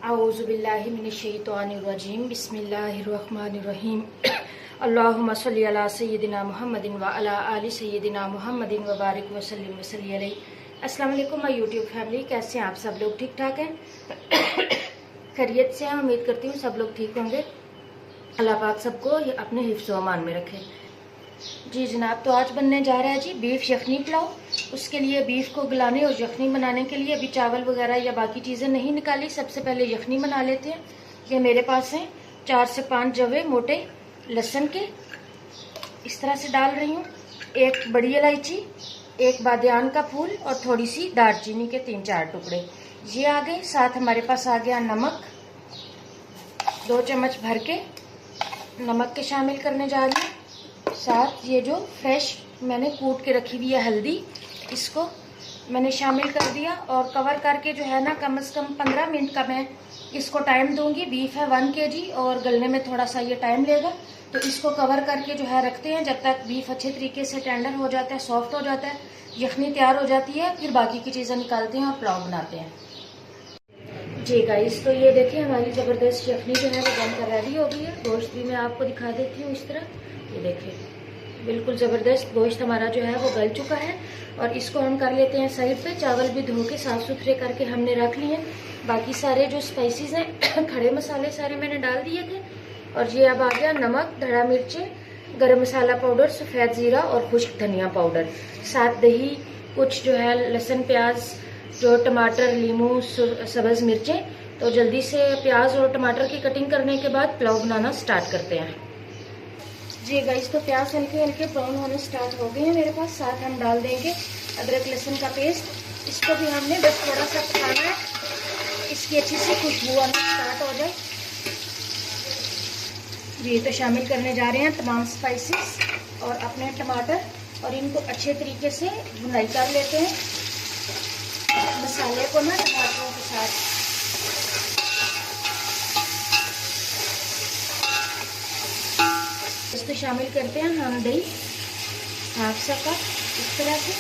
औज़ुबिल्लाहि मिनश्शैतानिर्रजीम बिस्मिल्लाहिर्रहमानिर्रहीम अल्लाहुम्मा सल्लि अला सय्यिदिना मुहम्मदिन व अला आलि सय्यिदिना मुहम्मदिन व बारिक व सल्लिम व सल्ली अलैहि। अस्सलाम वालेकुम माय यूट्यूब फैमिली, कैसे हैं आप सब लोग? ठीक ठाक हैं? खैरियत से हैं? उम्मीद करती हूँ सब लोग ठीक होंगे। अल्लाह पाक सबको अपने हिफ्ज़ व अमान में रखे। जी जनाब, तो आज बनने जा रहा है जी बीफ यखनी पुलाव। उसके लिए बीफ को गलाने और यखनी बनाने के लिए अभी चावल वगैरह या बाकी चीज़ें नहीं निकाली। सबसे पहले यखनी बना लेते हैं। ये मेरे पास हैं 4 से 5 जवे मोटे लहसुन के, इस तरह से डाल रही हूँ। एक बड़ी इलायची, एक बादियान का फूल और थोड़ी सी दालचीनी के 3-4 टुकड़े ये आ गए। साथ हमारे पास आ गया नमक, 2 चम्मच भर के नमक के शामिल करने जा रही हूँ। साथ ये जो फ्रेश मैंने कूट के रखी हुई है हल्दी, इसको मैंने शामिल कर दिया और कवर करके जो है ना कम से कम 15 मिनट का मैं इसको टाइम दूंगी। बीफ है 1 kg और गलने में थोड़ा सा ये टाइम लेगा, तो इसको कवर करके जो है रखते हैं जब तक बीफ अच्छे तरीके से टेंडर हो जाता है, सॉफ्ट हो जाता है, यखनी तैयार हो जाती है। फिर बाकी की चीज़ें निकालते हैं और पुलाव बनाते हैं। जी गाइस, तो ये देखिए हमारी ज़बरदस्त यखनी जो है वो बनकर रेडी हो गई है। गोश्त भी मैं आपको दिखा देती हूँ इस तरह, ये देखिए बिल्कुल ज़बरदस्त गोश्त हमारा जो है वो गल चुका है। और इसको हम कर लेते हैं साइड पे। चावल भी धो के साफ़ सुथरे करके हमने रख लिए हैं। बाकी सारे जो स्पाइसेस हैं खड़े मसाले सारे मैंने डाल दिए थे। और ये अब आ गया नमक, धड़ा मिर्चें, गरम मसाला पाउडर, सफ़ेद ज़ीरा और खुश्क धनिया पाउडर। साथ दही, कुछ जो है लहसुन प्याज, जो टमाटर, लीमू, सब्ज़ मिर्चें। तो जल्दी से प्याज और टमाटर की कटिंग करने के बाद पुलाव बनाना स्टार्ट करते हैं। जी गाइस, तो प्याज हल्के हल्के ब्राउन होने स्टार्ट हो गए हैं मेरे पास। साथ हम डाल देंगे अदरक लहसुन का पेस्ट। इसको भी हमने बस थोड़ा सा पकाना है, इसकी अच्छी सी खुशबू आना स्टार्ट हो जाए। जी तो शामिल करने जा रहे हैं तमाम स्पाइसेस और अपने टमाटर, और इनको अच्छे तरीके से भुनाई कर लेते हैं मसाले को ना टमाटरों के साथ। इसको शामिल करते हैं हम दही, हाफ सा कप, इस तरह से।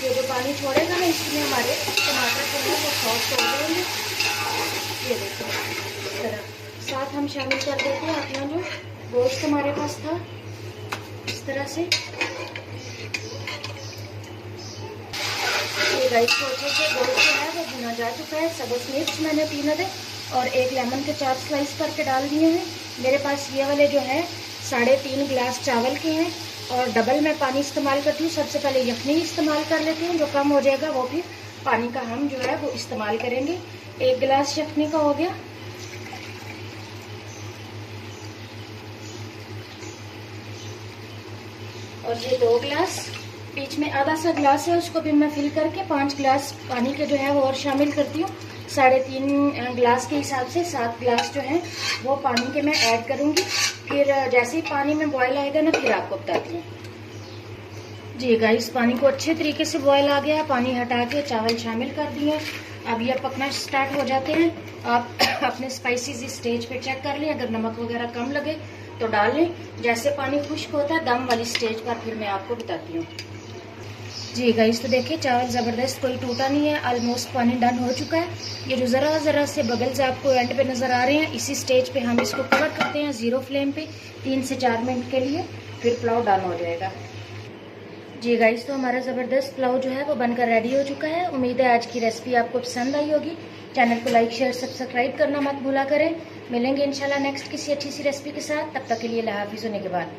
ये जो पानी छोड़ेगा ना इसमें हमारे टमाटर जो है वो सॉफ्ट हो जाएंगे। ये देखो इस तरह। साथ हम शामिल कर देते हैं अपना जो गोश्त हमारे पास था, इस तरह से। ये राइस को अच्छे से गोश्त जो है वो भुना जा चुका है। सब्ज़ मिर्च मैंने 3 अदद और 1 लेमन के 4 स्लाइस करके डाल दिए हैं। मेरे पास ये वाले जो है 3.5 गिलास चावल के हैं और डबल मैं पानी इस्तेमाल करती हूँ। सबसे पहले यखनी इस्तेमाल कर लेते हैं, जो कम हो जाएगा वो फिर पानी का हम जो है वो इस्तेमाल करेंगे। 1 गिलास यखनी का हो गया। और ये 2 गिलास, बीच में आधा सा गिलास है उसको भी मैं फिल करके 5 गिलास पानी के जो है वो और शामिल करती हूँ। 3.5 गिलास के हिसाब से 7 गिलास जो है वो पानी के मैं ऐड करूँगी। फिर जैसे ही पानी में बॉयल आएगा ना फिर आपको बताती हूँ। जी गाइस, पानी को अच्छे तरीके से बॉयल आ गया। पानी हटा के चावल शामिल कर दिए। अब ये पकना स्टार्ट हो जाते हैं। आप अपने स्पाइसेस इस स्टेज पे चेक कर लें, अगर नमक वगैरह कम लगे तो डाल लें। जैसे पानी खुश्क होता है दम वाली स्टेज पर फिर मैं आपको बताती हूँ। जी गाइस, तो देखिए चावल ज़बरदस्त कोई टूटा नहीं है, ऑलमोस्ट पानी डन हो चुका है। ये जो ज़रा से बबल्स आपको एंड पे नज़र आ रहे हैं, इसी स्टेज पे हम इसको कवर करते हैं 0 फ्लेम पे 3 से 4 मिनट के लिए, फिर पुलाव डन हो जाएगा। जी गाइस, तो हमारा ज़बरदस्त पुलाव जो है वो बनकर रेडी हो चुका है। उम्मीद है आज की रेसिपी आपको पसंद आई होगी। चैनल को लाइक शेयर सब्सक्राइब करना मत भूला करें। मिलेंगे इंशाल्लाह नेक्स्ट किसी अच्छी सी रेसिपी के साथ। तब तक के लिए अल्लाह हाफिज़ होने के बाद।